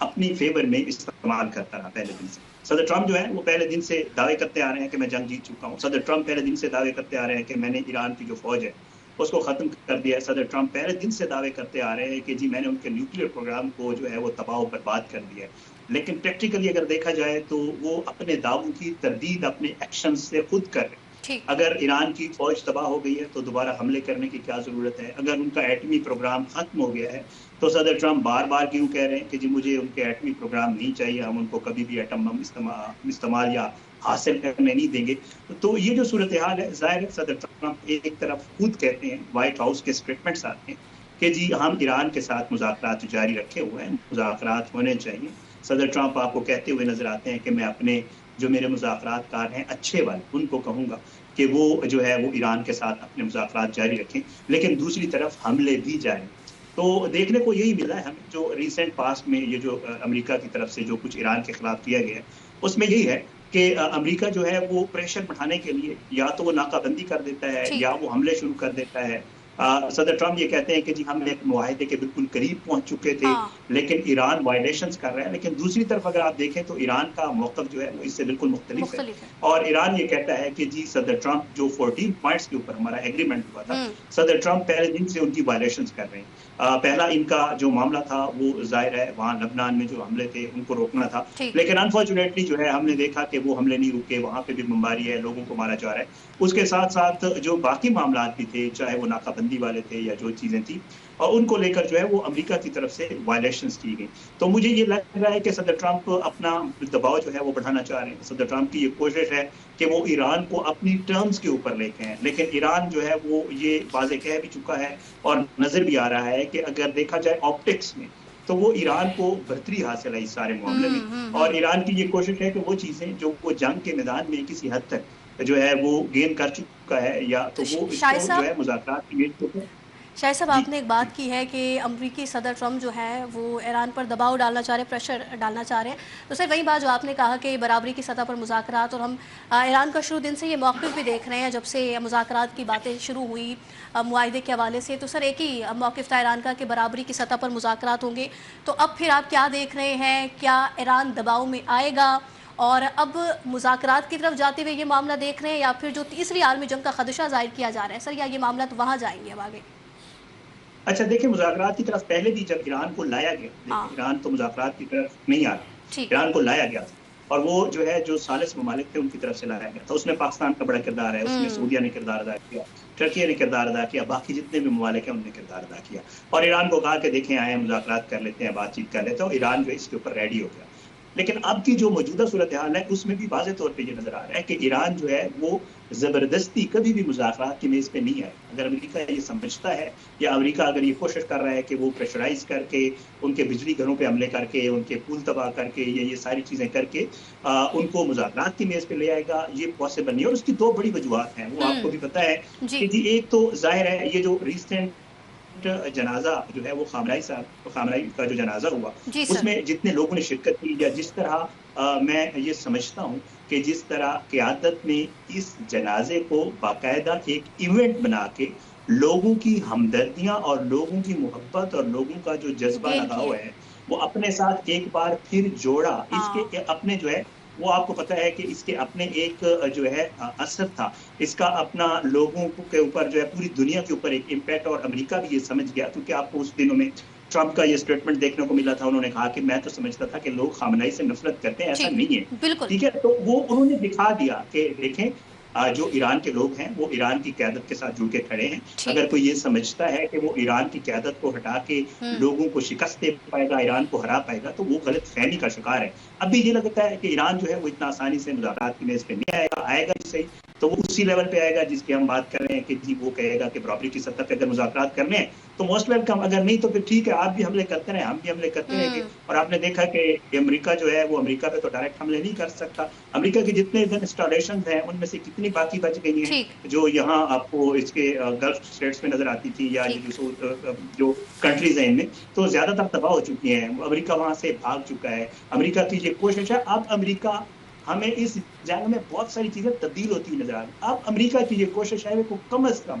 اپنی فیور میں استعمال کرتا رہا پہلے دن سے. صدر ٹرمپ جو ہے وہ پہلے دن سے دعوے کرتے آ رہے ہیں کہ میں جنگ جیت چکا ہوں. صدر ٹرمپ پہلے دن سے دعوے کرتے آ رہے ہیں کہ میں نے ایران کی جو فوج ہے اس کو ختم کر دیا ہے. صدر ٹرمپ پہلے دن سے دعوے کرتے آ رہے ہیں کہ جی میں نے ان کے نیوکلیر پروگرام کو جو ہے وہ تباہ و برباد کر دیا ہے. لیکن پریکٹیکلی اگر دیکھا جائے تو وہ اپنے دعووں کی تردید اپنے ایکشن سے خود کر رہے ہیں. اگر ایران کی فوج تباہ ہو گئی ہے تو دوبارہ حملے کرنے کی کیا ضرورت ہے؟ اگر ان کا ایٹمی پروگرام ختم ہو گیا ہے تو صدر ٹرمپ بار بار کیوں کہہ رہے ہیں کہ جی مجھے ان کے ایٹمی پروگرام نہیں چاہیے, ہم ان کو کبھی بھی ایٹم بم استعمال یا حاصل کرنے نہیں دیں گے. تو یہ جو صورتحال ہے, ظاہر ہے صدر ٹرمپ ایک طرف خود کہتے ہیں, وائٹ ہاؤس کے اسٹیٹمنٹس آتے ہیں کہ جی ہم ایران کے ساتھ مذاکرات جاری رکھے ہوئے ہیں, مذاکرات ہونے چاہیے. صدر ٹرمپ آپ کو کہتے ہوئے نظر آتے ہیں کہ میں اپنے جو میرے مذاکرات کار ہیں اچھے والے ان کو کہوں گا کہ وہ جو ہے وہ ایران کے ساتھ اپنے مذاکرات جاری رکھیں, لیکن دوسری طرف حملے بھی جاری. تو دیکھنے کو یہی ملا ہے ہمیں جو ریسنٹ پاسٹ میں یہ جو امریکہ کی طرف سے جو کچھ ایران کے خلاف کیا گیا ہے اس میں یہی ہے کہ امریکہ جو ہے وہ پریشر بڑھانے کے لیے یا تو وہ ناکہ بندی کر دیتا ہے یا وہ حملے شروع کر دیتا ہے. صدر ٹرمپ یہ کہتے ہیں کہ جی ہم ایک معاہدے کے بالکل قریب پہنچ چکے تھے لیکن ایران وائلیشنز کر رہا ہے. لیکن دوسری طرف اگر آپ دیکھیں تو ایران کا موقف جو ہے وہ اس سے بالکل مختلف ہے, اور ایران یہ کہتا ہے کہ جی صدر ٹرمپ جو 14 پوائنٹس کے اوپر ہمارا ایگریمنٹ ہوا تھا, صدر ٹرمپ پہلے دن سے ان کی وائلیشنز کر رہے ہیں. پہلا ان کا جو معاملہ تھا وہ ظاہر ہے وہاں لبنان میں جو حملے تھے ان کو روکنا تھا, لیکن انفارچونیٹلی جو ہے ہم نے دیکھا کہ وہ حملے نہیں رکے, وہاں پہ بھی بمباری ہے, لوگوں کو مارا جا رہا ہے. اس کے ساتھ ساتھ جو باقی معاملات بھی تھے, چاہے وہ ناکہ بندی والے تھے یا جو چیزیں تھیں, اور ان کو لے کر جو ہے وہ امریکہ کی طرف سے وائلیشنز کی گئی. تو مجھے یہ لگ رہا ہے کہ صدر ٹرمپ اپنا دباؤ جو ہے وہ بڑھانا چاہ رہے ہیں. صدر ٹرمپ کی یہ کوشش ہے کہ وہ ایران کو اپنی ٹرمز کے اوپر لے کے ہیں, لیکن ایران جو ہے وہ یہ واضح کہہ بھی چکا ہے اور نظر بھی آ رہا ہے کہ اگر دیکھا جائے آپٹکس میں تو وہ ایران کو برتری حاصل ہے اس سارے معاملے میں, اور ایران کی یہ کوشش ہے کہ وہ چیزیں جو وہ جنگ کے میدان میں کسی حد تک جو ہے وہ گین کر چکا ہے یا تو وہ اس کو جو ہے مذاکرات کی میز پر. شاہد صاحب آپ نے ایک بات کی ہے کہ امریکی صدر ٹرمپ جو ہے وہ ایران پر دباؤ ڈالنا چاہ رہے ہیں, پریشر ڈالنا چاہ رہے ہیں. تو سر وہی بات جو آپ نے کہا کہ برابری کی سطح پر مذاکرات, اور ہم ایران کا شروع دن سے یہ موقف بھی دیکھ رہے ہیں جب سے مذاکرات کی باتیں شروع ہوئی معاہدے کے حوالے سے, تو سر ایک ہی موقف تھا ایران کا کہ برابری کی سطح پر مذاکرات ہوں گے. تو اب پھر آپ کیا دیکھ رہے ہیں, کیا ایران دباؤ میں آئے گا اور اب مذاکرات کی طرف جاتے ہوئے یہ معاملہ دیکھ رہے ہیں, یا پھر جو تیسری عالمی جنگ کا خدشہ ظاہر کیا جا رہا ہے سر, یا یہ معاملات وہاں جائیں گے اب آگے؟ اچھا دیکھیں, مذاکرات کی طرف پہلے بھی جب ایران کو لایا گیا, ایران تو مذاکرات کی طرف نہیں آ رہا, ایران کو لایا گیا تھا, اور وہ جو ہے جو ثالث ممالک تھے ان کی طرف سے لایا گیا تھا. اس میں پاکستان کا بڑا کردار ہے, اس میں سعودیہ نے کردار ادا کیا, ترکی نے کردار ادا کیا, باقی جتنے بھی ممالک ہیں انہوں نے کردار ادا کیا, اور ایران کو کہا کہ دیکھیں آئے مذاکرات کر لیتے ہیں, بات چیت کر لیتے ہیں, اور ایران جو اس کے اوپر ریڈی ہو گیا. لیکن اب کی جو موجودہ صورتحال ہے اس میں بھی واضح طور پہ یہ نظر آ رہا ہے کہ ایران جو ہے وہ زبردستی کبھی بھی مذاکرات کی میز پہ نہیں ہے. اگر امریکہ یہ سمجھتا ہے یا امریکہ اگر یہ کوشش کر رہا ہے کہ وہ پریشرائز کر کے ان کے بجلی گھروں پہ حملے کر کے, ان کے پول تباہ کر کے, یہ ساری چیزیں کر کے ان کو مذاکرات کی میز پہ لے آئے گا, یہ پاسبل نہیں. اور اس کی دو بڑی وجوہات ہیں, وہ آپ کو بھی پتہ ہے کہ جی ایک تو ظاہر ہے یہ جو ریسنٹ جنازہ جو ہے وہ خامنئی کا جو جنازہ ہوا اس میں جتنے لوگوں نے شرکت کی, یا جس طرح میں یہ سمجھتا ہوں کہ جس طرح قیادت نے اس جنازے کو باقاعدہ ایک ایونٹ بنا کے لوگوں کی ہمدردیاں اور لوگوں کی محبت اور لوگوں کا جو جذبہ لگا ہوا ہے وہ اپنے ساتھ ایک بار پھر جوڑا. اس کے اپنے جو ہے وہ آپ کو پتہ ہے کہ اس کے اپنے ایک جو ہے اثر تھا, اس کا اپنا لوگوں کے اوپر جو ہے پوری دنیا کے اوپر ایک امپیکٹ, اور امریکہ بھی یہ سمجھ گیا, کیونکہ آپ کو اس دنوں میں ٹرمپ کا یہ اسٹیٹمنٹ دیکھنے کو ملا تھا. انہوں نے کہا کہ میں تو سمجھتا تھا کہ لوگ خامنئی سے نفرت کرتے ہیں, ایسا نہیں ہے, ٹھیک ہے. تو وہ انہوں نے دکھا دیا کہ دیکھیں جو ایران کے لوگ ہیں وہ ایران کی قیادت کے ساتھ جڑ کے کھڑے ہیں. اگر کوئی یہ سمجھتا ہے کہ وہ ایران کی قیادت کو ہٹا کے لوگوں کو شکست دے پائے گا, ایران کو ہرا پائے گا, تو وہ غلط فہمی کا شکار ہے. اب بھی یہ لگتا ہے کہ ایران جو ہے وہ اتنا آسانی سے مذاکرات کی میز پہ نہیں آئے گا صحیح, تو وہ اسی لیول پہ آئے گا جس کی ہم بات کر رہے ہیں کہ جی وہ کہے گا کہ برابری کی سطح پہ اگر مذاکرات کرنے ہیں تو موسٹ ویلکم, اگر نہیں تو پھر ٹھیک ہے آپ بھی حملے کرتے رہے, ہم بھی حملے کرتے رہیں گے. اور آپ نے دیکھا کہ امریکہ جو ہے وہ امریکہ پہ تو ڈائریکٹ حملے نہیں کر سکتا. امریکہ کے جتنے انسٹالیشن ہیں ان میں سے کتنی باقی بچ گئی ہیں جو یہاں آپ کو اس کے گلف اسٹیٹس میں نظر آتی تھی, یا جو کنٹریز ہیں ان میں, تو زیادہ تر تباہ ہو چکی ہیں. امریکہ وہاں سے بھاگ چکا ہے. امریکہ کی یہ کوشش ہے, اب امریکہ ہمیں اس جنگ میں بہت ساری چیزیں تبدیل ہوتی ہوئی نظر آ رہی. اب امریکہ کی یہ کوشش ہے کہ کم از کم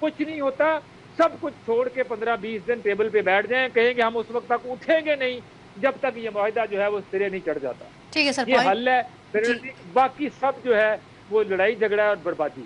کچھ نہیں ہوتا. سب کچھ چھوڑ کے 15-20 دن ٹیبل پہ بیٹھ جائیں, کہیں گے ہم اس وقت تک اٹھیں گے نہیں جب تک یہ معاہدہ جو ہے وہ سرے نہیں چڑھ جاتا. ٹھیک ہے سر, یہ حل ہے. باقی سب جو ہے وہ لڑائی جھگڑا اور بربادی,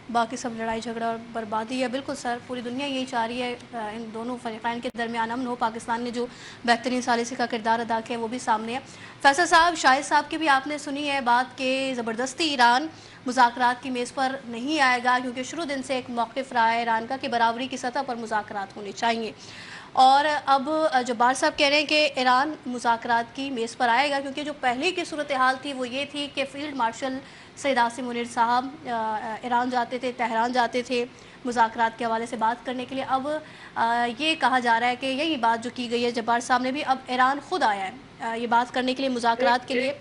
باقی سب لڑائی جھگڑا اور بربادی ہے. بالکل سر, پوری دنیا یہی چاہ رہی ہے ان دونوں فریقین کے درمیان امن ہو. پاکستان نے جو بہترین ثالثی کا کردار ادا کیا ہے وہ بھی سامنے ہے. فیصل صاحب, شاہد صاحب کی بھی آپ نے سنی ہے بات کہ زبردستی ایران مذاکرات کی میز پر نہیں آئے گا, کیونکہ شروع دن سے ایک موقف رہا ہے ایران کا کہ برابری کی سطح پر مذاکرات ہونے چاہیے. اور اب جبار صاحب کہہ رہے ہیں کہ ایران مذاکرات کی میز پر آئے گا, کیونکہ جو پہلے کی صورتحال تھی وہ یہ تھی کہ فیلڈ مارشل سید عاصم منیر صاحب ایران جاتے تھے, تہران جاتے تھے مذاکرات کے حوالے سے بات کرنے کے لیے. اب یہ کہا جا رہا ہے کہ یہی بات جو کی گئی ہے جبار صاحب نے بھی, اب ایران خود آیا ہے یہ بات کرنے کے لیے, مذاکرات کے لیے.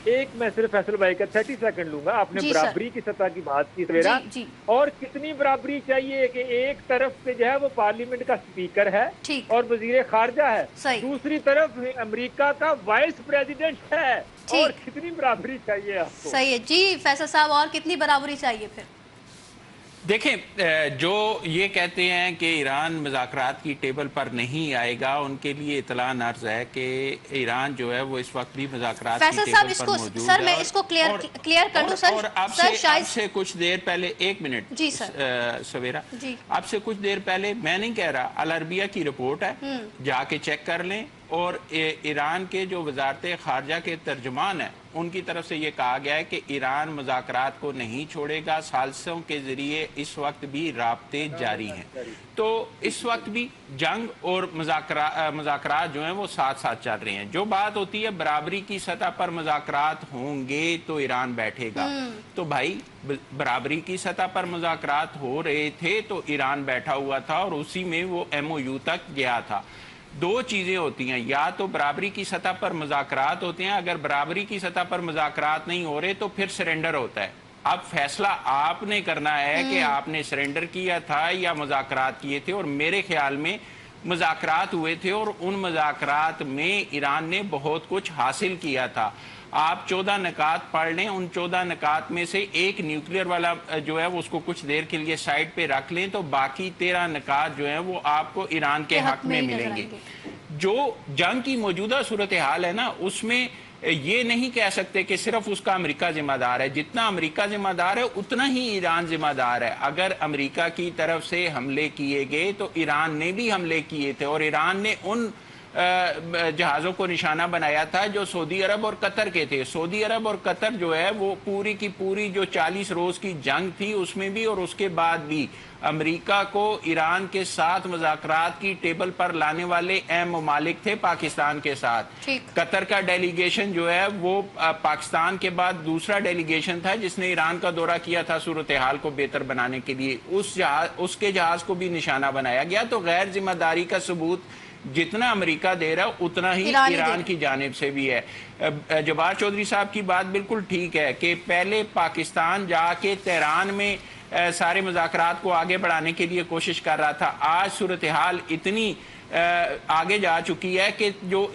ایک میں صرف فیصل بھائی کا 30 سیکنڈ لوں گا. آپ نے برابری کی سطح کی بات کی سویرا, اور کتنی برابری چاہیے کہ ایک طرف سے جو ہے وہ پارلیمنٹ کا اسپیکر ہے اور وزیر خارجہ ہے, دوسری طرف امریکہ کا وائس پریزیڈنٹ ہے, اور کتنی برابری چاہیے آپ کو؟ صحیح ہے جی فیصل صاحب, اور کتنی برابری چاہیے پھر؟ دیکھیں, جو یہ کہتے ہیں کہ ایران مذاکرات کی ٹیبل پر نہیں آئے گا, ان کے لیے اطلاع عرض ہے کہ ایران جو ہے وہ اس وقت بھی مذاکرات کی ٹیبل پر موجود ہے. سر میں اس کو کلیئر کر دوں سر. اور آپ سے کچھ دیر پہلے, ایک منٹ جی سر سویرا, آپ سے کچھ دیر پہلے, میں نہیں کہہ رہا, العربیہ کی رپورٹ ہے, جا کے چیک کر لیں. اور ایران کے جو وزارت خارجہ کے ترجمان ہیں ان کی طرف سے یہ کہا گیا ہے کہ ایران مذاکرات کو نہیں چھوڑے گا, ثالثوں کے ذریعے اس وقت بھی رابطے جاری ہیں. تو اس وقت بھی جنگ اور مذاکرات جو ہیں وہ ساتھ ساتھ چل رہے ہیں. جو بات ہوتی ہے برابری کی سطح پر مذاکرات ہوں گے تو ایران بیٹھے گا, تو بھائی برابری کی سطح پر مذاکرات ہو رہے تھے تو ایران بیٹھا ہوا تھا اور اسی میں وہ MOU تک گیا تھا. دو چیزیں ہوتی ہیں, یا تو برابری کی سطح پر مذاکرات ہوتے ہیں, اگر برابری کی سطح پر مذاکرات نہیں ہو رہے تو پھر سرنڈر ہوتا ہے. اب فیصلہ آپ نے کرنا ہے کہ آپ نے سرنڈر کیا تھا یا مذاکرات کیے تھے, اور میرے خیال میں مذاکرات ہوئے تھے اور ان مذاکرات میں ایران نے بہت کچھ حاصل کیا تھا. آپ 14 نکات پڑھ لیں, ان 14 نکات میں سے ایک نیوکلیئر والا جو ہے اس کو کچھ دیر کے لیے سائڈ پہ رکھ لیں تو باقی 13 نکات جو ہیں وہ آپ کو ایران کے حق میں ملیں گے. جو جنگ کی موجودہ صورتحال ہے نا, اس میں یہ نہیں کہہ سکتے کہ صرف اس کا امریکہ ذمہ دار ہے. جتنا امریکہ ذمہ دار ہے اتنا ہی ایران ذمہ دار ہے. اگر امریکہ کی طرف سے حملے کیے گئے تو ایران نے بھی حملے کیے تھے, اور ایران نے ان جہازوں کو نشانہ بنایا تھا جو سعودی عرب اور قطر کے تھے. سعودی عرب اور قطر جو ہے وہ پوری کی پوری جو 40 روز کی جنگ تھی اس میں بھی اور اس کے بعد بھی امریکہ کو ایران کے ساتھ مذاکرات کی ٹیبل پر لانے والے اہم ممالک تھے پاکستان کے ساتھ. قطر کا ڈیلیگیشن جو ہے وہ پاکستان کے بعد دوسرا ڈیلیگیشن تھا جس نے ایران کا دورہ کیا تھا صورتحال کو بہتر بنانے کے لیے. اس کے جہاز کو بھی نشانہ بنایا گیا. تو غیر ذمہ داری کا ثبوت جتنا امریکہ دے رہا اتنا ہی ایران کی جانب سے بھی ہے. جبار چودھری صاحب کی بات بالکل ٹھیک ہے کہ پہلے پاکستان جا کے تہران میں سارے مذاکرات کو آگے بڑھانے کے لیے کوشش کر رہا تھا. آج صورتحال اتنی آگے جا چکی ہے کہ جو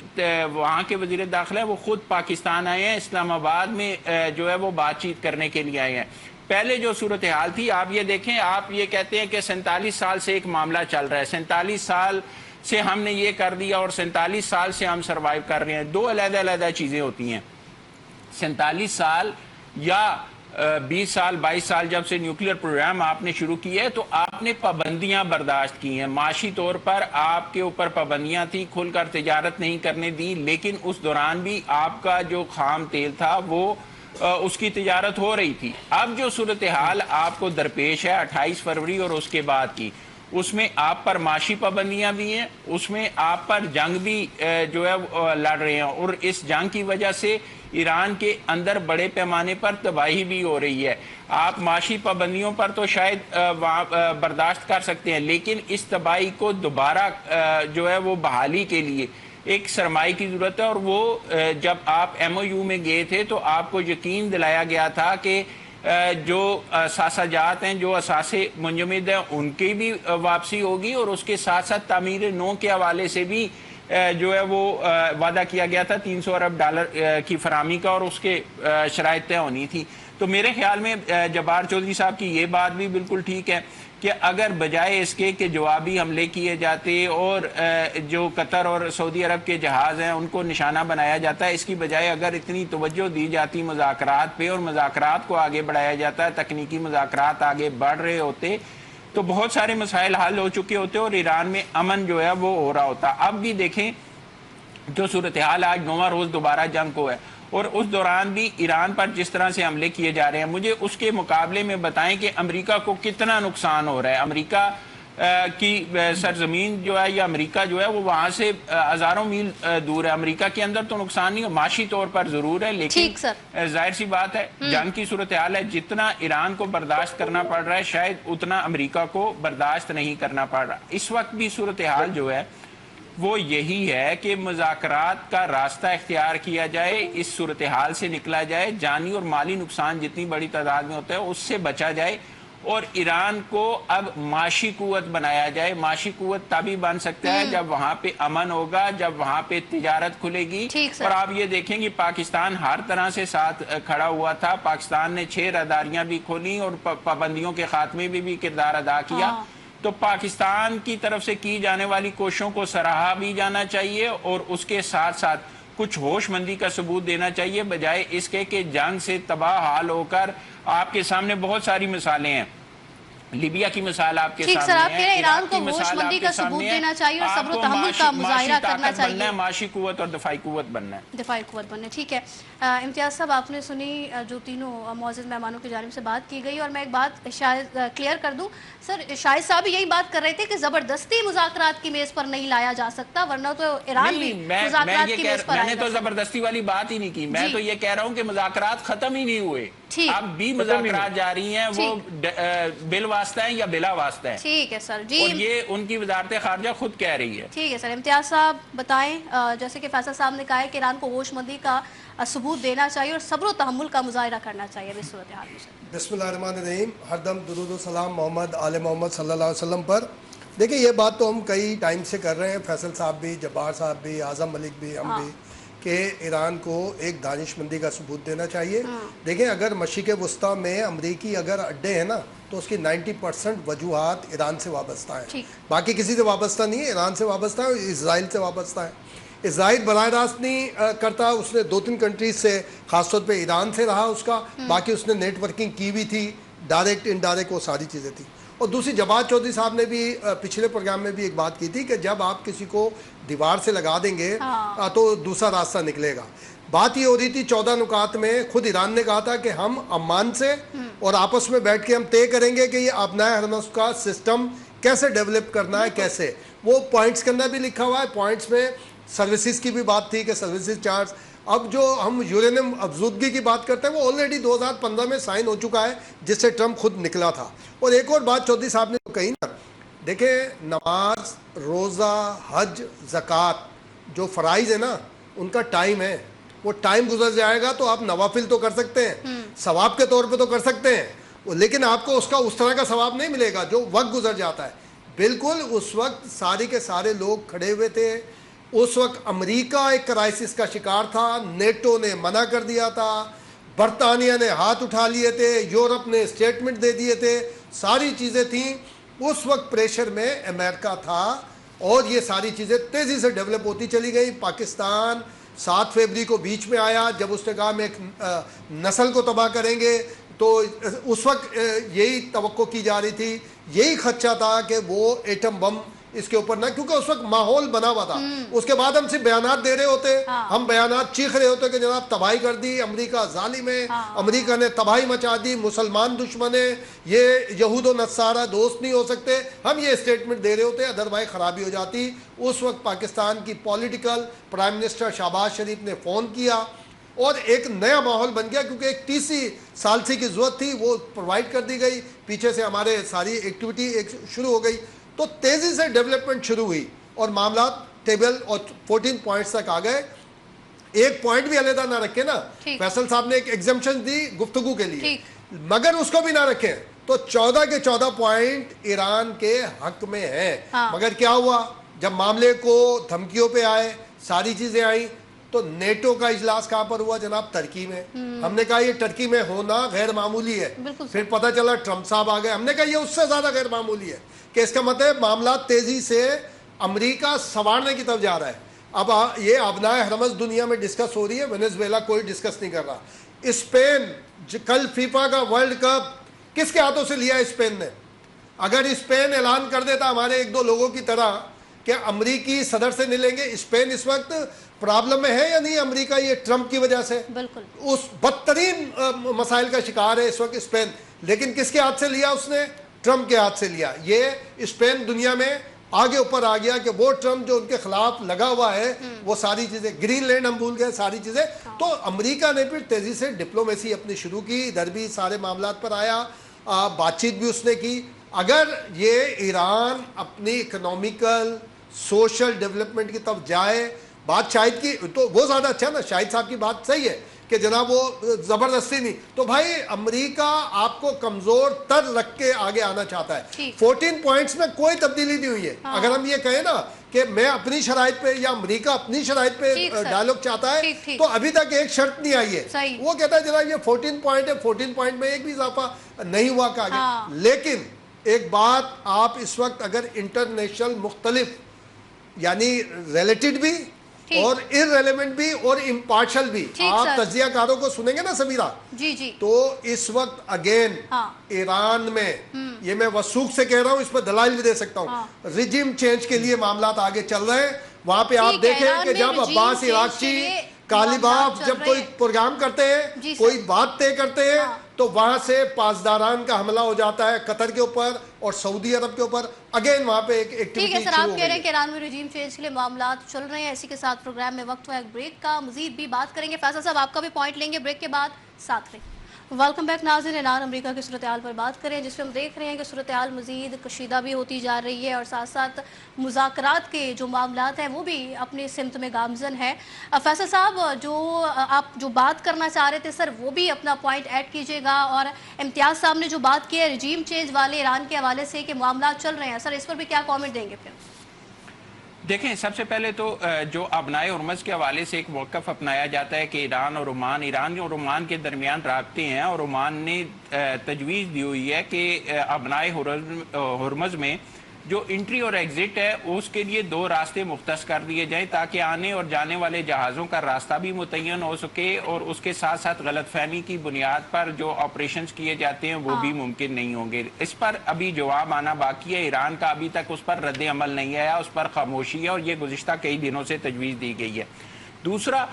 وہاں کے وزیر داخلہ ہے وہ خود پاکستان آئے ہیں, اسلام آباد میں جو ہے وہ بات چیت کرنے کے لیے آئے ہیں. پہلے جو صورتحال تھی آپ یہ دیکھیں, آپ یہ کہتے ہیں کہ 47 سال سے ایک معاملہ چل رہا ہے, 47 سال سے ہم نے یہ کر دیا اور 47 سال سے ہم سروائیو کر رہے ہیں. دو علیحدہ علیحدہ چیزیں ہوتی ہیں. 47 سال یا 20 سال 22 سال جب سے نیوکلیئر پروگرام آپ نے شروع کیا ہے تو آپ نے پابندیاں برداشت کی ہیں. معاشی طور پر آپ کے اوپر پابندیاں تھی, کھل کر تجارت نہیں کرنے دی, لیکن اس دوران بھی آپ کا جو خام تیل تھا وہ اس کی تجارت ہو رہی تھی. اب جو صورتحال آپ کو درپیش ہے 28 فروری اور اس کے بعد کی, اس میں آپ پر معاشی پابندیاں بھی ہیں, اس میں آپ پر جنگ بھی جو ہے لڑ رہے ہیں, اور اس جنگ کی وجہ سے ایران کے اندر بڑے پیمانے پر تباہی بھی ہو رہی ہے. آپ معاشی پابندیوں پر تو شاید برداشت کر سکتے ہیں, لیکن اس تباہی کو دوبارہ جو ہے وہ بحالی کے لیے ایک سرمایہ کی ضرورت ہے. اور وہ جب آپ MOU میں گئے تھے تو آپ کو یقین دلایا گیا تھا کہ جو ساسا جات ہیں, جو اثاثے منجمد ہیں, ان کی بھی واپسی ہوگی, اور اس کے ساتھ ساتھ تعمیر نو کے حوالے سے بھی جو ہے وہ وعدہ کیا گیا تھا $300 ارب کی فراہمی کا, اور اس کے شرائط طے ہونی تھی. تو میرے خیال میں جبار چودھری صاحب کی یہ بات بھی بالکل ٹھیک ہے کہ اگر بجائے اس کے کہ جوابی حملے کیے جاتے اور جو قطر اور سعودی عرب کے جہاز ہیں ان کو نشانہ بنایا جاتا ہے، اس کی بجائے اگر اتنی توجہ دی جاتی مذاکرات پہ اور مذاکرات کو آگے بڑھایا جاتا ہے، تکنیکی مذاکرات آگے بڑھ رہے ہوتے تو بہت سارے مسائل حل ہو چکے ہوتے اور ایران میں امن جو ہے وہ ہو رہا ہوتا۔ اب بھی دیکھیں جو صورتحال آج 9واں روز دوبارہ جنگ کو ہے اور اس دوران بھی ایران پر جس طرح سے حملے کیے جا رہے ہیں، مجھے اس کے مقابلے میں بتائیں کہ امریکہ کو کتنا نقصان ہو رہا ہے۔ امریکہ کی سرزمین جو ہے یا امریکہ جو ہے وہ وہاں سے ہزاروں میل دور ہے۔ امریکہ کے اندر تو نقصان نہیں ہو، معاشی طور پر ضرور ہے، لیکن ظاہر سی بات ہے جنگ کی صورتحال ہے، جتنا ایران کو برداشت کرنا پڑ رہا ہے شاید اتنا امریکہ کو برداشت نہیں کرنا پڑ رہا۔ اس وقت بھی صورتحال جو ہے وہ یہی ہے کہ مذاکرات کا راستہ اختیار کیا جائے، اس صورتحال سے نکلا جائے، جانی اور مالی نقصان جتنی بڑی تعداد میں ہوتا ہے اس سے بچا جائے اور ایران کو اب معاشی قوت بنایا جائے۔ معاشی قوت تبھی بن سکتا ہے جب وہاں پہ امن ہوگا، جب وہاں پہ تجارت کھلے گی۔ اور آپ یہ دیکھیں گے پاکستان ہر طرح سے ساتھ کھڑا ہوا تھا، پاکستان نے 6 راہداریاں بھی کھولیں اور پابندیوں کے خاتمے میں بھی کردار ادا کیا۔ تو پاکستان کی طرف سے کی جانے والی کوششوں کو سراہا بھی جانا چاہیے اور اس کے ساتھ ساتھ کچھ ہوش مندی کا ثبوت دینا چاہیے، بجائے اس کے کہ جنگ سے تباہ حال ہو کر آپ کے سامنے بہت ساری مثالیں ہیں، لیبیا کی مثال آپ کے سامنے ہے، ایران کو ہوش مندی کا ثبوت دینا چاہیے اور صبر و تحمل کا مظاہرہ کرنا چاہیے، معاشی قوت اور دفاعی قوت بننا ہے، دفاعی قوت بننا ہے۔ ٹھیک ہے امتیاز صاحب، آپ نے سنی جو تینوں معزز مہمانوں کی جانب سے بات کی گئی، اور میں ایک بات شاید کلیئر کر دوں سر، شاہد صاحب یہی بات کر رہے تھے کہ زبردستی مذاکرات کی میز پر نہیں لایا جا سکتا، ورنہ تو ایران بھی مذاکرات کی میز پر آئے گا۔ میں نے تو زبردستی والی بات ہی نہیں کی، میں تو یہ کہہ رہا ہوں کہ مذاکرات ختم ہی نہیں ہوئے، اب بھی مذاکرات جاری ہیں، وہ بل واسطہ ہیں یا بلا واسطہ ہیں۔ ٹھیک ہے سر جی، اور یہ ان کی وزارت خارجہ خود کہہ رہی ہے۔ ٹھیک ہے سر، امتیاز صاحب بتائیں، جیسے کہ فیصل صاحب نے کہا ہے کہ ایران کو ہوش مندی کا ثبوت دینا چاہیے اور صبر و تحمل کا مظاہرہ کرنا چاہیے اس صورتحال میں۔ بسم اللہ الرحمن الرحیم، ہر دم درود و سلام محمد آل محمد صلی اللہ علیہ وسلم پر۔ دیکھیں یہ بات تو ہم کئی ٹائم سے کر رہے ہیں، فیصل صاحب بھی، جبار صاحب بھی، اعظم ملک بھی، ہم بھی، کہ ایران کو ایک دانش مندی کا ثبوت دینا چاہیے۔ دیکھیں اگر مشرق وسطیٰ میں امریکی اگر اڈے ہیں نا تو اس کی 90% وجوہات ایران سے وابستہ ہیں، باقی کسی سے وابستہ نہیں ہے، ایران سے وابستہ ہے اور اسرائیل سے وابستہ ہے۔ اسرائیل براہ راست نہیں کرتا، اس نے 2-3 کنٹریز سے، خاص طور پہ ایران سے رہا اس کا، باقی اس نے نیٹ ورکنگ کی بھی تھی، ڈائریکٹ انڈائریکٹ وہ ساری چیزیں تھیں۔ اور دوسری جبار چودھری صاحب نے بھی پچھلے پروگرام میں بھی ایک بات کی تھی کہ جب آپ کسی کو دیوار سے لگا دیں گے تو دوسرا راستہ نکلے گا۔ بات یہ ہو رہی تھی 14 نکات میں، خود ایران نے کہا تھا کہ ہم عمان سے اور آپس میں بیٹھ کے ہم طے کریں گے کہ یہ ابنائے حرمس کا سسٹم کیسے ڈیولپ کرنا ہے، کیسے، وہ پوائنٹس کے اندر بھی لکھا ہوا ہے۔ پوائنٹس میں سروسز کی بھی بات تھی کہ سروسز چارج، اب جو ہم یورینیم افزودگی کی بات کرتے ہیں وہ آلریڈی 2015 میں سائن ہو چکا ہے، جس سے ٹرمپ خود نکلا تھا۔ اور ایک اور بات چودھری صاحب نے کہی نا، دیکھیں نماز، روزہ، حج، زکوٰۃ جو فرائض ہیں نا ان کا ٹائم ہے، وہ ٹائم گزر جائے گا تو آپ نوافل تو کر سکتے ہیں، ثواب کے طور پہ تو کر سکتے ہیں، لیکن آپ کو اس کا اس طرح کا ثواب نہیں ملے گا جو وقت گزر جاتا ہے۔ بالکل اس وقت سارے کے سارے لوگ کھڑے ہوئے تھے، اس وقت امریکہ ایک کرائسس کا شکار تھا، نیٹو نے منع کر دیا تھا، برطانیہ نے ہاتھ اٹھا لیے تھے، یورپ نے اسٹیٹمنٹ دے دیے تھے، ساری چیزیں تھیں، اس وقت پریشر میں امریکہ تھا اور یہ ساری چیزیں تیزی سے ڈیولپ ہوتی چلی گئی۔ پاکستان 7 فروری کو بیچ میں آیا، جب اس نے کہا ہم ایک نسل کو تباہ کریں گے، تو اس وقت یہی توقع کی جا رہی تھی، یہی خدشہ تھا کہ وہ ایٹم بم اس کے اوپر نہ، کیونکہ اس وقت ماحول بنا ہوا تھا۔ اس کے بعد ہم صرف بیانات دے رہے ہوتے، ہم بیانات چیخ رہے ہوتے کہ جناب تباہی کر دی، امریکہ ظالم ہے، امریکہ نے تباہی مچا دی، مسلمان دشمن ہے، یہ یہود و نصارہ دوست نہیں ہو سکتے، ہم یہ اسٹیٹمنٹ دے رہے ہوتے، ادروائز خرابی ہو جاتی۔ اس وقت پاکستان کی پولیٹیکل پرائم منسٹر شہباز شریف نے فون کیا اور ایک نیا ماحول بن گیا، کیونکہ ایک تیسری ثالثی کی ضرورت تھی، وہ پرووائڈ کر دی گئی، پیچھے سے ہمارے ساری ایکٹیویٹی ایک شروع ہو گئی، تو تیزی سے ڈیولپمنٹ شروع ہوئی اور معاملات ٹیبل اور 14 پوائنٹس تک آ گئے۔ ایک پوائنٹ بھی علیحدہ نہ رکھے نا، فیصل صاحب نے ایک ایگزمپشن دی گفتگو کے لیے، مگر اس کو بھی نہ رکھیں تو 14 کے 14 پوائنٹ ایران کے حق میں ہیں۔ مگر کیا ہوا، جب معاملے کو دھمکیوں پہ آئے، ساری چیزیں آئیں، تو نیٹو کا اجلاس کہاں پر ہوا جناب؟ ترکی میں. ہم نے کہا یہ ترکی میں ہونا غیر معمولی ہے. پھر پتہ چلا ٹرمپ صاحب آ گئے. ہم نے کہا یہ اس سے زیادہ غیر معمولی ہے کہ اس کا مطلب معاملات تیزی سے امریکہ سنوارنے کی طرف جا رہا ہے. اب یہ ابنائے حرمز دنیا میں ڈسکس ہو رہی ہے، وینزویلا کوئی ڈسکس نہیں کر رہا. اسپین کل فیفا کا ورلڈ کپ کس کے ہاتھوں سے لیا اسپین نے؟ اگر اسپین اعلان کر دیتا ہمارے ایک دو لوگوں کی طرح کہ امریکی صدر سے نہیں لیں گے. اسپین اس وقت پرابلم میں ہے یا نہیں امریکہ؟ یہ ٹرمپ کی وجہ سے بالکل اس بدترین مسائل کا شکار ہے اس وقت اسپین. لیکن کس کے ہاتھ سے لیا اس نے؟ ٹرمپ کے ہاتھ سے لیا. یہ اسپین دنیا میں آگے اوپر آ گیا کہ وہ ٹرمپ جو ان کے خلاف لگا ہوا ہے وہ ساری چیزیں، گرین لینڈ ہم بھول گئے، ساری چیزیں. تو امریکہ نے پھر تیزی سے ڈپلومیسی اپنی شروع کی، ادھر بھی سارے معاملات پر آیا، بات چیت بھی اس نے کی. اگر یہ ایران اپنی اکنامیکل سوشل ڈیولپمنٹ کی طرف جائے، بات شاہد کی تو وہ زیادہ اچھا نا، شاہد صاحب کی بات صحیح ہے کہ جناب وہ زبردستی نہیں. تو بھائی امریکہ آپ کو کمزور تر رکھ کے آگے آنا چاہتا ہے. 14 پوائنٹس میں کوئی تبدیلی نہیں ہوئی ہے. اگر ہم یہ کہیں نا کہ میں اپنی شرائط پہ یا امریکہ اپنی شرائط پہ ڈائیلاگ چاہتا ہے تو ابھی تک ایک شرط نہیں آئی ہے. وہ کہتا ہے جناب یہ 14 پوائنٹ ہے، 14 پوائنٹ میں ایک بھی اضافہ نہیں ہوا کہ آگے. لیکن ایک بات آپ اس وقت اگر انٹرنیشنل مختلف یعنی ریلیٹڈ بھی اور ارریلیونٹ بھی اور امپارشل بھی آپ تجزیہ کاروں کو سنیں گے نا سمیرہ، تو اس وقت اگین ایران میں، یہ میں وثوق سے کہہ رہا ہوں، اس پہ دلائل بھی دے سکتا ہوں، ریجیم چینج کے لیے معاملات آگے چل رہے ہیں. وہاں پہ آپ دیکھیں کہ جب عباس عراقچی طالبان جب کوئی پروگرام کرتے ہیں، کوئی بات طے کرتے ہیں، تو وہاں سے پاسداران کا حملہ ہو جاتا ہے قطر کے اوپر اور سعودی عرب کے اوپر. اگین وہاں پہ ایک ایکٹیویٹی ٹھیک ہے سر، آپ کہہ رہے ہیں کہ ایران میں رجیم چینج کے لیے معاملات چل رہے ہیں. اسی کے ساتھ پروگرام میں وقت ہوا ایک بریک کا، مزید بھی بات کریں گے. فیصل صاحب آپ کا بھی پوائنٹ لیں گے بریک کے بعد، ساتھ رہیں. ویلکم بیک ناظرین. ایران امریکہ کی صورتحال پر بات کریں جس میں ہم دیکھ رہے ہیں کہ صورتحال مزید کشیدہ بھی ہوتی جا رہی ہے اور ساتھ ساتھ مذاکرات کے جو معاملات ہیں وہ بھی اپنی سمت میں گامزن ہے. فیصل صاحب آپ جو بات کرنا چاہ رہے تھے سر وہ بھی اپنا پوائنٹ ایڈ کیجیے گا. اور امتیاز صاحب نے جو بات کی ہے رجیم چینج والے ایران کے حوالے سے کہ معاملات چل رہے ہیں، سر اس پر بھی کیا کامنٹ دیں گے؟ پھر دیکھیں، سب سے پہلے تو جو ابنائے ہرمز کے حوالے سے ایک موقف اپنایا جاتا ہے کہ ایران اور عمان کے درمیان رابطے ہیں، اور عمان نے تجویز دی ہوئی ہے کہ ابنائے ہرمز میں جو انٹری اور ایگزٹ ہے اس کے لیے 2 راستے مختص کر دیے جائیں تاکہ آنے اور جانے والے جہازوں کا راستہ بھی متعین ہو سکے اور اس کے ساتھ ساتھ غلط فہمی کی بنیاد پر جو آپریشنز کیے جاتے ہیں وہ بھی ممکن نہیں ہوں گے. اس پر ابھی جواب آنا باقی ہے. ایران کا ابھی تک اس پر رد عمل نہیں آیا، اس پر خاموشی ہے اور یہ گزشتہ کئی دنوں سے تجویز دی گئی ہے. دوسرا،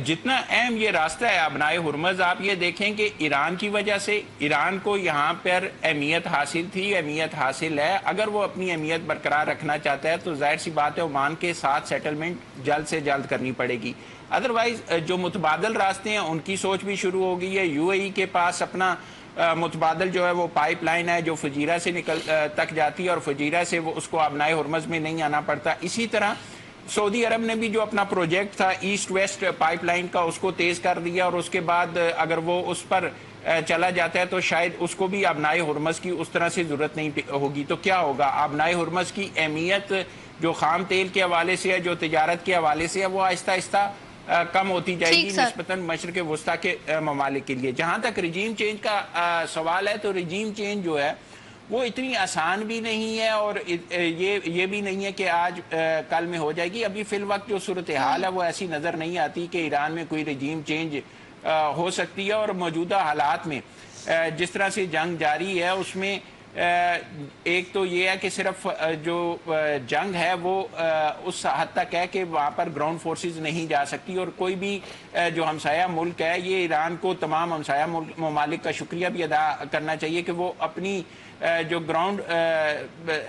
جتنا اہم یہ راستہ ہے ابنائے ہرمز، آپ یہ دیکھیں کہ ایران کی وجہ سے ایران کو یہاں پر اہمیت حاصل تھی، اہمیت حاصل ہے. اگر وہ اپنی اہمیت برقرار رکھنا چاہتا ہے تو ظاہر سی بات ہے عمان کے ساتھ سیٹلمنٹ جلد سے جلد کرنی پڑے گی. ادروائز جو متبادل راستے ہیں ان کی سوچ بھی شروع ہو گئی ہے. یو اے ای کے پاس اپنا متبادل جو ہے وہ پائپ لائن ہے جو فجیرہ سے تک جاتی ہے اور فجیرہ سے وہ اس کو ابنائے ہرمز میں نہیں آنا پڑتا. اسی طرح سعودی عرب نے بھی جو اپنا پروجیکٹ تھا ایسٹ ویسٹ پائپ لائن کا اس کو تیز کر دیا، اور اس کے بعد اگر وہ اس پر چلا جاتا ہے تو شاید اس کو بھی ابنائے ہرمز کی اس طرح سے ضرورت نہیں ہوگی. تو کیا ہوگا؟ ابنائے ہرمز کی اہمیت جو خام تیل کے حوالے سے ہے، جو تجارت کے حوالے سے ہے، وہ آہستہ آہستہ کم ہوتی جائے گی نسبتاً مشرق وسطیٰ کے ممالک کے لیے. جہاں تک رجیم چینج کا سوال ہے تو رجیم چینج جو ہے وہ اتنی آسان بھی نہیں ہے اور یہ بھی نہیں ہے کہ آج کل میں ہو جائے گی. ابھی فی الوقت جو صورتحال ہے وہ ایسی نظر نہیں آتی کہ ایران میں کوئی رجیم چینج ہو سکتی ہے. اور موجودہ حالات میں جس طرح سے جنگ جاری ہے اس میں ایک تو یہ ہے کہ صرف جو جنگ ہے وہ اس حد تک ہے کہ وہاں پر گراؤنڈ فورسز نہیں جا سکتی، اور کوئی بھی جو ہمسایہ ملک ہے، یہ ایران کو تمام ہمسایہ ممالک کا شکریہ بھی ادا کرنا چاہیے کہ وہ اپنی جو گراؤنڈ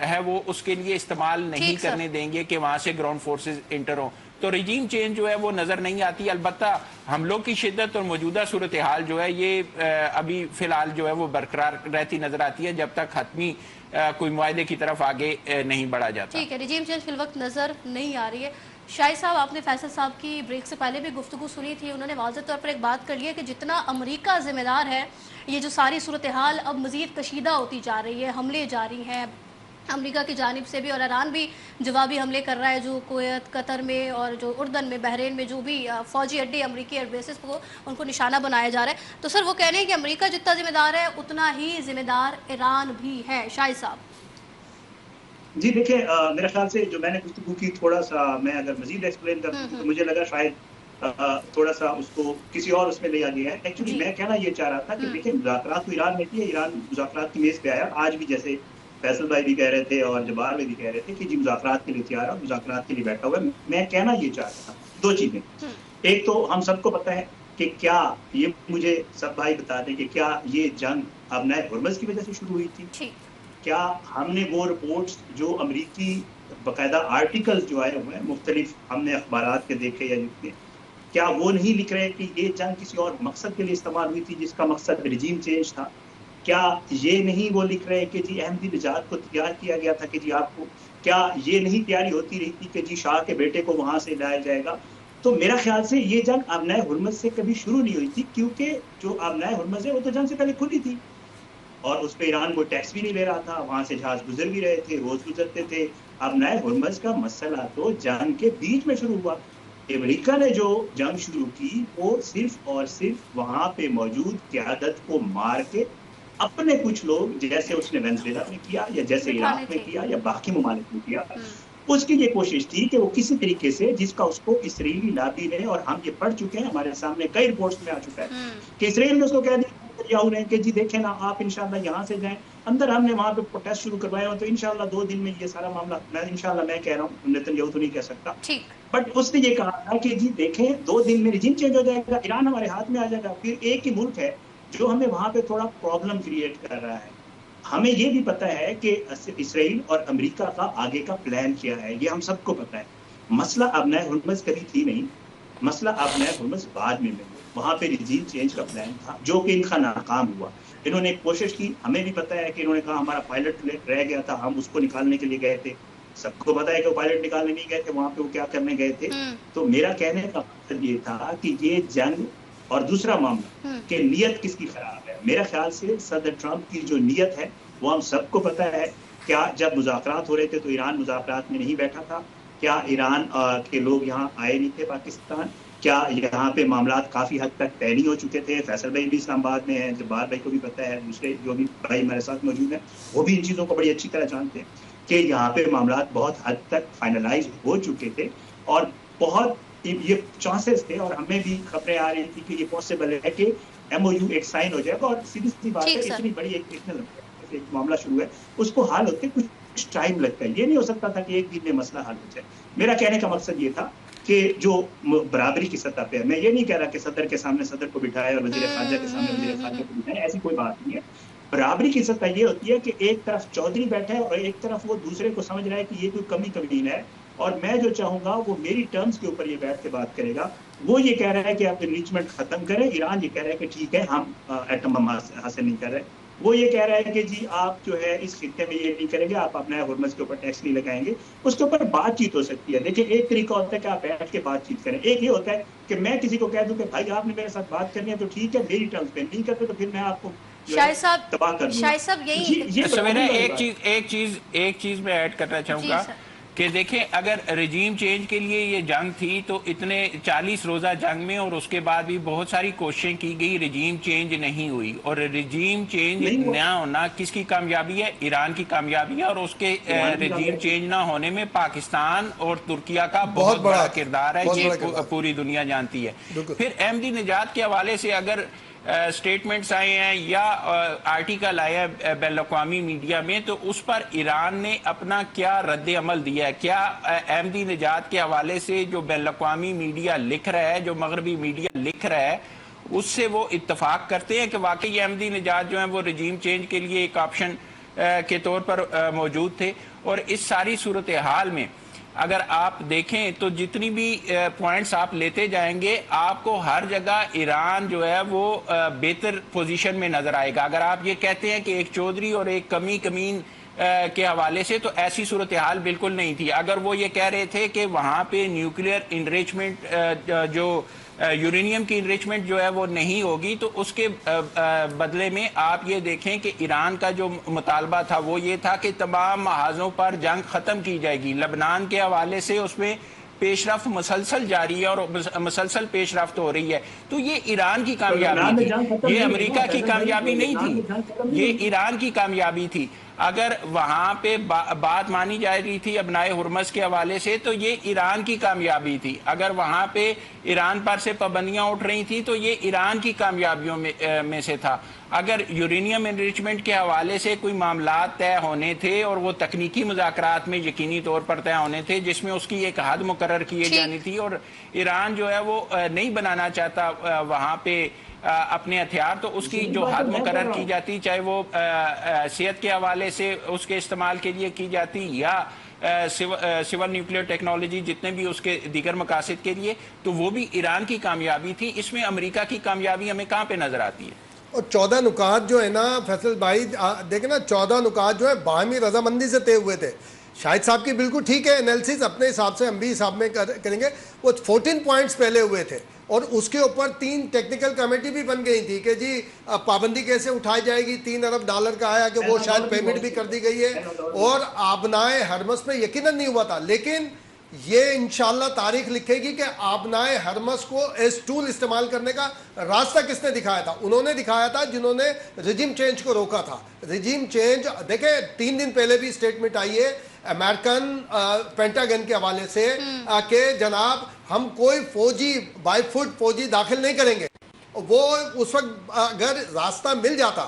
ہے وہ اس کے لیے استعمال نہیں کرنے دیں گے کہ وہاں سے گراؤنڈ فورسز انٹر ہوں. تو رجیم چینج جو ہے وہ نظر نہیں آتی. البتہ حملوں کی شدت اور موجودہ صورتحال جو ہے یہ ابھی فی الحال جو ہے وہ برقرار رہتی نظر آتی ہے جب تک حتمی کوئی معاہدے کی طرف آگے نہیں بڑھا جاتا. ٹھیک ہے، رجیم چینج فی الوقت نظر نہیں آ رہی ہے. شاہد صاحب، آپ نے فیصل صاحب کی بریک سے پہلے بھی گفتگو سنی تھی، انہوں نے واضح طور پر ایک بات کر لی ہے کہ جتنا امریکہ ذمہ دار ہے یہ جو ساری صورتحال اب مزید کشیدہ ہوتی جا رہی ہے، حملے جاری ہیں، امریکہ کی جانب سے بھی، اور ایران بھی جوابی حملے کر رہا ہے، جو کویت، قطر میں اور جو اردن میں، بحرین میں جو بھی فوجی اڈے امریکی ایئر بیسز کو ان کو نشانہ بنایا جا رہا ہے. تو سر وہ کہہ رہے ہیں کہ امریکہ جتنا ذمہ دار ہے اتنا ہی ذمہ دار ایران بھی ہے. شاہد صاحب جی دیکھیں، میرے خیال سے جو میں نے گفتگو کی، تھوڑا سا میں اگر مزید ایکسپلین کروں تو مجھے لگا شاید تھوڑا سا اس کو کسی اور اس میں لیا گیا ہے. ایکچولی میں کہنا یہ چاہ رہا تھا کہ دیکھیں، مذاکرات تو ایران میں تھی، ایران مذاکرات کی میز پہ آیا. آج بھی جیسے فیصل بھائی بھی کہہ رہے تھے اور جبار بھائی بھی کہہ رہے تھے کہ جی مذاکرات کے لیے تیار ہے، مذاکرات کے لیے بیٹھا ہوا ہے. میں کہنا یہ چاہ رہا تھا دو چیزیں. ایک تو ہم سب کو پتا ہے کہ کیا یہ، مجھے سب بھائی بتا دیں کہ کیا یہ جنگ ابنائے ہرمز کی وجہ سے شروع ہوئی تھی؟ کیا ہم نے وہ رپورٹس جو امریکی باقاعدہ آرٹیکلز جو آئے ہوئے ہیں مختلف، ہم نے اخبارات کے دیکھے یا جتنے، کیا وہ نہیں لکھ رہے کہ یہ جنگ کسی اور مقصد کے لیے استعمال ہوئی تھی جس کا مقصد رجیم چینج تھا؟ کیا یہ نہیں وہ لکھ رہے کہ جی احمدی نژاد کو تیار کیا گیا تھا کہ جی آپ کو، کیا یہ نہیں تیاری ہوتی رہی تھی کہ جی شاہ کے بیٹے کو وہاں سے لایا جائے گا؟ تو میرا خیال سے یہ جنگ ابنائے ہرمز سے کبھی شروع نہیں ہوئی تھی، کیونکہ جو ابنائے ہرمز ہے وہ تو جنگ سے پہلے کھلی تھی اور اس پہ ایران وہ ٹیکس بھی نہیں لے رہا تھا، وہاں سے جہاز گزر بھی رہے تھے، روز گزرتے تھے. ابنائے ہرمز کا مسئلہ تو جنگ کے بیچ میں شروع ہوا. امریکہ نے جو جنگ شروع کی وہ صرف اور صرف وہاں پہ موجود قیادت کو مار کے اپنے کچھ لوگ، جیسے اس نے وینزویلا میں کیا یا جیسے عراق میں کیا یا باقی ممالک میں کیا، اس کی یہ کوشش تھی کہ وہ کسی طریقے سے، جس کا اس کو اسرائیلی لابی نے، اور ہم یہ پڑھ چکے ہیں، ہمارے سامنے کئی رپورٹس میں آ چکا ہے کہ اسرائیل نے اس کو کہہ دیا کہ جی دیکھیں نا آپ انشاءاللہ یہاں سے جائیں. اندر ہم نے وہاں پہ پروٹیسٹ شروع کروائے ہوں تو انشاءاللہ 2 دن میں یہ سارا معاملہ، میں کہہ رہا ہوں، نیتن یاہو تو نہیں کہہ سکتا، بٹ اس نے یہ کہا تھا کہ جی دیکھیں 2 دن میں رجیم چینج ہو جائے گا، ایران ہمارے ہاتھ میں آ جائے گا. پھر ایک ہی ملک ہے جو ہمیں وہاں پہ تھوڑا پرابلم کریٹ کر رہا ہے. ہمیں یہ بھی پتا ہے کہ اسرائیل اور امریکہ کا آگے کا پلان کیا ہے، یہ ہم سب کو پتا ہے. مسئلہ ابنائے ہرمز کبھی تھی نہیں، مسئلہ ابنائے ہرمز بعد میں ملا. وہاں پہ رجیم چینج کا پلان تھا جو کہ ان کا ناکام ہوا. انہوں نے ایک کوشش کی، ہمیں بھی پتا ہے کہ انہوں نے کہا ہمارا پائلٹ رہ گیا تھا، ہم اس کو نکالنے کے لیے گئے تھے. سب کو پتا ہے کہ وہ پائلٹ نکالنے نہیں گئے تھے، وہاں پہ وہ کیا کرنے گئے تھے. تو میرا کہنے کا مقصد یہ تھا کہ یہ جنگ، اور دوسرا معاملہ کہ نیت کس کی خراب ہے. میرا خیال سے صدر ٹرمپ کی جو نیت ہے وہ ہم سب کو پتا ہے. کیا جب مذاکرات ہو رہے تھے تو ایران مذاکرات میں نہیں بیٹھا تھا؟ کیا ایران کے لوگ یہاں آئے نہیں تھے پاکستان؟ کیا یہاں پہ معاملات کافی حد تک طے نہیں ہو چکے تھے؟ فیصل بھائی بھی اسلام آباد میں ہیں، جبار بھائی کو بھی پتا ہے، دوسرے جو بھی بھائی ہمارے ساتھ موجود ہیں وہ بھی ان چیزوں کو بڑی اچھی طرح جانتے ہیں کہ یہاں پہ معاملات بہت حد تک فائنلائز ہو چکے تھے اور بہت یہ چانسز تھے، اور ہمیں بھی خبریں آ رہی تھی کہ یہ پاسبل ہے کہ MOU ایک سائن ہو جائے گا. اور سیدھی سی بات ہے، اتنی بڑی ایک معاملہ شروع ہے، اس کو حل ہوتے کچھ ٹائم لگتا ہے. یہ نہیں ہو سکتا تھا کہ ایک دن میں مسئلہ حل ہو جائے. میرا کہنے کا مقصد یہ تھا کہ جو برابری کی سطح پہ ہے، میں یہ نہیں کہہ رہا کہ صدر کے سامنے صدر کو بٹھائے اور وزیر خارجہ کے سامنے وزیر خارجہ کو بٹھائے، ایسی کوئی بات نہیں ہے. برابری کی سطح یہ ہوتی ہے کہ ایک طرف چودھری بیٹھا ہے اور ایک طرف وہ دوسرے کو سمجھ رہا ہے کہ یہ کوئی کمی کمین ہے، اور میں جو چاہوں گا وہ میری ٹرمز کے اوپر یہ بیٹھ کے بات کرے گا. وہ یہ کہہ رہا ہے کہ آپ انریچمنٹ ختم کریں، ایران یہ کہہ رہا ہے کہ ٹھیک ہے ہم ایٹم بم حاصل نہیں کر رہے. وہ یہ کہہ رہا ہے کہ جی آپ جو ہے اس خطے میں یہ نہیں کریں گے، آپ اپنے ہرمز کے اوپر ٹیکس نہیں لگائیں گے. اس کے اوپر بات چیت ہو سکتی ہے. دیکھیں ایک طریقہ ہوتا ہے کہ آپ بیٹھ کے بات چیت کریں، ایک یہ ہوتا ہے کہ میں کسی کو کہہ دوں کہ بھائی آپ نے میرے ساتھ بات کرنی ہے تو ٹھیک ہے، میری ٹرمز پہ نہیں کرتے تو پھر میں آپ کو شاہد صاحب یہی سویرا ایک چیز میں ایڈ کرنا چاہوں گا کہ دیکھیں اگر رجیم چینج کے لیے یہ جنگ تھی تو اتنے 40 روزہ جنگ میں اور اس کے بعد بھی بہت ساری کوششیں کی گئی، رجیم چینج نہیں ہوئی. اور رجیم چینج نہ ہونا کس کی کامیابی ہے؟ ایران کی کامیابی ہے. اور اس کے رجیم چینج نہ ہونے میں پاکستان اور ترکیہ کا بہت بڑا کردار ہے، یہ پوری دنیا جانتی ہے. پھر احمدی نژاد کے حوالے سے اگر سٹیٹمنٹس آئے ہیں یا آرٹیکل آیا ہے بین الاقوامی میڈیا میں، تو اس پر ایران نے اپنا کیا رد عمل دیا ہے؟ کیا احمدی نژاد کے حوالے سے جو بین الاقوامی میڈیا لکھ رہا ہے، جو مغربی میڈیا لکھ رہا ہے، اس سے وہ اتفاق کرتے ہیں کہ واقعی احمدی نژاد جو ہیں وہ رجیم چینج کے لیے ایک آپشن کے طور پر موجود تھے؟ اور اس ساری صورتحال میں اگر آپ دیکھیں تو جتنی بھی پوائنٹس آپ لیتے جائیں گے، آپ کو ہر جگہ ایران جو ہے وہ بہتر پوزیشن میں نظر آئے گا. اگر آپ یہ کہتے ہیں کہ ایک چودھری اور ایک کمین کے حوالے سے، تو ایسی صورتحال بالکل نہیں تھی. اگر وہ یہ کہہ رہے تھے کہ وہاں پہ نیوکلیئر انریچمنٹ جو یورینیم کی انریچمنٹ جو ہے وہ نہیں ہوگی، تو اس کے بدلے میں آپ یہ دیکھیں کہ ایران کا جو مطالبہ تھا وہ یہ تھا کہ تمام محاذوں پر جنگ ختم کی جائے گی. لبنان کے حوالے سے اس میں پیش رفت مسلسل جاری ہے اور مسلسل پیش رفت ہو رہی ہے. تو یہ ایران کی کامیابی تھی، یہ امریکہ کی کامیابی نہیں تھی، یہ ایران کی کامیابی تھی. اگر وہاں پہ بات مانی جا رہی تھی ابنائے ہرمز کے حوالے سے تو یہ ایران کی کامیابی تھی. اگر وہاں پہ ایران پر سے پابندیاں اٹھ رہی تھیں تو یہ ایران کی کامیابیوں میں سے تھا. اگر یورینیم انریچمنٹ کے حوالے سے کوئی معاملات طے ہونے تھے اور وہ تکنیکی مذاکرات میں یقینی طور پر طے ہونے تھے جس میں اس کی ایک حد مقرر کیے جانی تھی، اور ایران جو ہے وہ نہیں بنانا چاہتا وہاں پہ اپنے ہتھیار، تو اس کی جو حد مقرر کی جاتی، چاہے وہ صحت کے حوالے سے اس کے استعمال کے لیے کی جاتی یا سول نیوکلیئر ٹیکنالوجی جتنے بھی اس کے دیگر مقاصد کے لیے، تو وہ بھی ایران کی کامیابی تھی. اس میں امریکہ کی کامیابی ہمیں کہاں پہ نظر آتی ہے؟ اور 14 نکات جو ہے نا فیصل بھائی دیکھیں نا، 14 نکات جو ہے باہمی رضامندی سے طے ہوئے تھے. شاہد صاحب کی بالکل ٹھیک ہے انالیسس، اپنے حساب سے ہم بھی حساب میں کریں گے. وہ 14 پوائنٹس پہلے ہوئے تھے اور اس کے اوپر 3 ٹیکنیکل کمیٹی بھی بن گئی تھی کہ جی پابندی کیسے اٹھائی جائے گی. $3 ارب کا آیا کہ وہ شاید پیمنٹ بھی کر دی گئی ہے اور آبنائے ہرمس میں یقیناً نہیں ہوا تھا. لیکن یہ انشاءاللہ تاریخ لکھے گی کہ آبنائے ہرمس کو ایز ٹول استعمال کرنے کا راستہ کس نے دکھایا تھا؟ انہوں نے دکھایا تھا جنہوں نے رجیم چینج کو روکا تھا. رجیم چینج دیکھیں 3 دن پہلے بھی اسٹیٹمنٹ آئی ہے امریکن پینٹاگن کے حوالے سے کہ جناب ہم کوئی فوجی بائی فٹ فوجی داخل نہیں کریں گے. وہ اس وقت اگر راستہ مل جاتا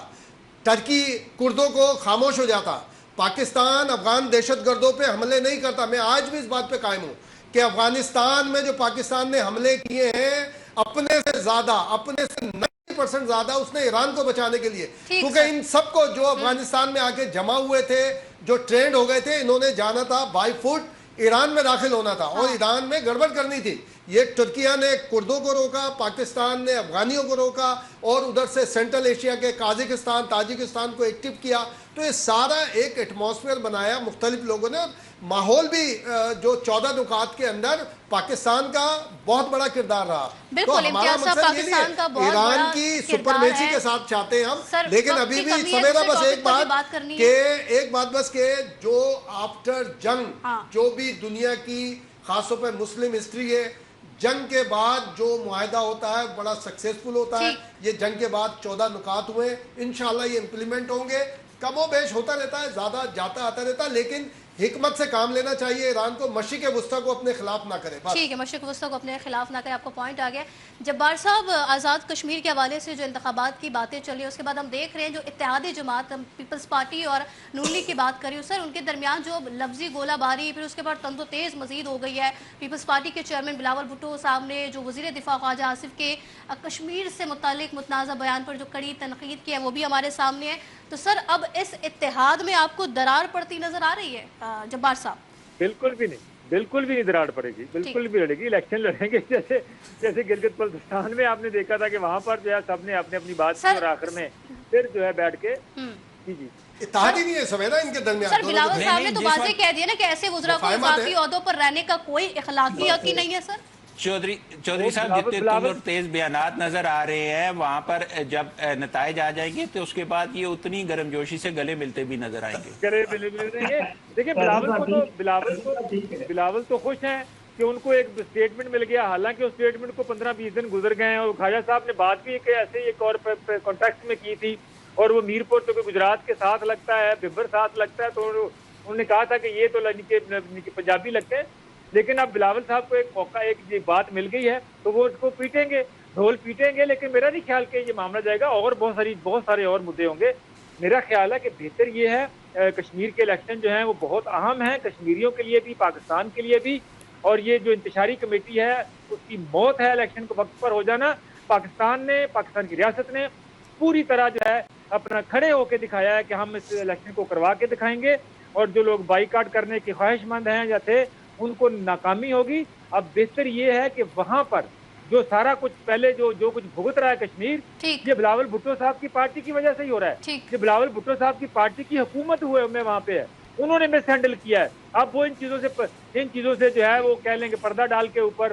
ترکی کردوں کو خاموش ہو جاتا، پاکستان افغان دہشت گردوں پہ حملے نہیں کرتا. میں آج بھی اس بات پہ قائم ہوں کہ افغانستان میں جو پاکستان نے حملے کیے ہیں اپنے سے زیادہ، اپنے سے 90% زیادہ اس نے ایران کو بچانے کے لیے، کیونکہ ان سب کو جو افغانستان میں آ کے جمع ہوئے تھے، جو ٹرینڈ ہو گئے تھے، انہوں نے جانا تھا بائی فٹ ایران میں داخل ہونا تھا اور ایران میں گڑبڑ کرنی تھی. یہ ترکیہ نے کردوں کو روکا، پاکستان نے افغانیوں کو روکا اور ادھر سے سینٹرل ایشیا کے قازقستان تاجکستان کو ایکٹیو کیا. تو یہ سارا ایک ایٹماسفیئر بنایا مختلف لوگوں نے. ماحول بھی جو 14 نکات کے اندر پاکستان کا بہت بڑا کردار رہا. تو ہمارا مقصد یہ نہیں ہے ایران کی سپرمیسی کے ساتھ چاہتے ہیں ہم، لیکن ابھی بھی سویرا بس ایک بات بس کہ جو آفٹر جنگ جو بھی دنیا کی خاص طور پر مسلم ہسٹری ہے، جنگ کے بعد جو معاہدہ ہوتا ہے بڑا سکسیسفل ہوتا ہے. یہ جنگ کے بعد 14 نکات ہوئے، انشاءاللہ یہ امپلیمنٹ ہوں گے. کم و بیش ہوتا رہتا ہے، زیادہ جاتا آتا رہتا ہے، لیکن حکمت سے کام لینا چاہیے. ایران کو مشرق وسطیٰ کو اپنے خلاف نہ کرے. ٹھیک ہے، مشرق وسطیٰ کو اپنے خلاف نہ کرے. آپ کو پوائنٹ آ گیا. جبار صاحب، آزاد کشمیر کے حوالے سے جو انتخابات کی باتیں چل رہی ہیں اس کے بعد ہم دیکھ رہے ہیں جو اتحادی جماعت پیپلز پارٹی اور نون لیگ کی بات کر رہی ہوں سر، ان کے درمیان جو لفظی گولہ باری پھر اس کے بعد تند و تیز مزید ہو گئی ہے. پیپلز پارٹی کے چیئرمین بلاول بھٹو صاحب نے جو وزیر دفاع خواجہ آصف کے کشمیر سے متعلق متنازع بیان پر جو کڑی تنقید کی ہے وہ بھی ہمارے سامنے ہے. تو سر اب اس اتحاد میں آپ کو درار پڑتی نظر آ رہی ہے جبار صاحب؟ بالکل بھی نہیں درار پڑے گی، بالکل بھی لڑے گی. الیکشن لڑیں گے جیسے گلگت بلتستان میں آپ نے دیکھا تھا کہ وہاں پر جو ہے سب نے اپنی بات کی اور آخر میں پھر جو ہے بیٹھ کے جی اتحاد ہی نہیں ہے سویرا ان کے درمیان. سر بلاول صاحب نے تو واضح کہہ دیا نا کہ ایسے وزراء کو اضافی عہدوں پر رہنے کا کوئی اخلاقی حق ہی نہیں ہے. سر چودھری صاحب جتنے تند اور تیز بیانات نظر آ رہے ہیں وہاں پر جب نتائج آ جائیں گے تو اس کے بعد یہ اتنی گرم جوشی سے گلے ملتے بھی نظر آئیں گے. دیکھیں بلاول تو خوش ہیں کہ ان کو ایک سٹیٹمنٹ مل گیا، حالانکہ اس سٹیٹمنٹ کو 15-20 دن گزر گئے ہیں اور خواجہ صاحب نے بات بھی کہ ایسے ایک اور کانٹیکٹ میں کی تھی اور وہ میرپور تو گجرات کے ساتھ لگتا ہے، ببر ساتھ لگتا ہے، تو انہوں نے کہا تھا کہ یہ تو پنجابی لگتے ہیں. لیکن اب بلاول صاحب کو ایک موقع ایک بات مل گئی ہے تو وہ اس کو پیٹیں گے، ڈھول پیٹیں گے. لیکن میرا نہیں خیال کہ یہ معاملہ جائے گا اور بہت سارے اور مدعے ہوں گے. میرا خیال ہے کہ بہتر یہ ہے کشمیر کے الیکشن جو ہیں وہ بہت اہم ہیں کشمیریوں کے لیے بھی، پاکستان کے لیے بھی. اور یہ جو انتشاری کمیٹی ہے اس کی موت ہے الیکشن کو وقت پر ہو جانا. پاکستان کی ریاست نے پوری طرح جو ہے اپنا کھڑے ہو کے دکھایا ہے کہ ہم اس الیکشن کو کروا کے دکھائیں گے، اور جو لوگ بائیکاٹ کرنے کے خواہش مند ہیں یا تھے ان کو ناکامی ہوگی. اب بہتر یہ ہے کہ وہاں پر جو سارا کچھ پہلے جو کچھ بھگت رہا ہے کشمیر، یہ بلاول بھٹو صاحب کی پارٹی کی وجہ سے ہی ہو رہا ہے. یہ بلاول بھٹو صاحب کی پارٹی کی حکومت ہوئے میں وہاں پہ ہے، انہوں نے مس ہینڈل کیا ہے. اب وہ ان چیزوں سے جو ہے وہ کہہ لیں کہ پردہ ڈال کے اوپر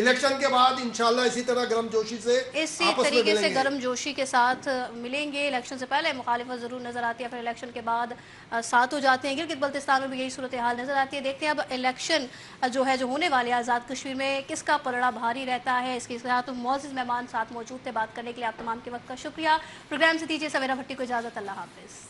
الیکشن کے بعد انشاءاللہ اسی طرح گرم جوشی سے اسی طریقے سے گرم جوشی کے ساتھ ملیں گے. الیکشن سے پہلے مخالفت ضرور نظر آتی ہے, پھر الیکشن کے بعد ساتھ ہو جاتے ہیں. گلگت بلتستان میں بھی یہی صورتحال نظر آتی ہے. دیکھتے ہیں اب الیکشن جو ہونے والے آزاد کشمیر میں کس کا پلڑا بھاری رہتا ہے. اس کے ساتھ معزز مہمان ساتھ موجود تھے. بات کرنے کے لیے آپ تمام کے وقت کا شکریہ. پروگرام سے دیجیے سویرا بھٹی کو اجازت. اللہ حافظ.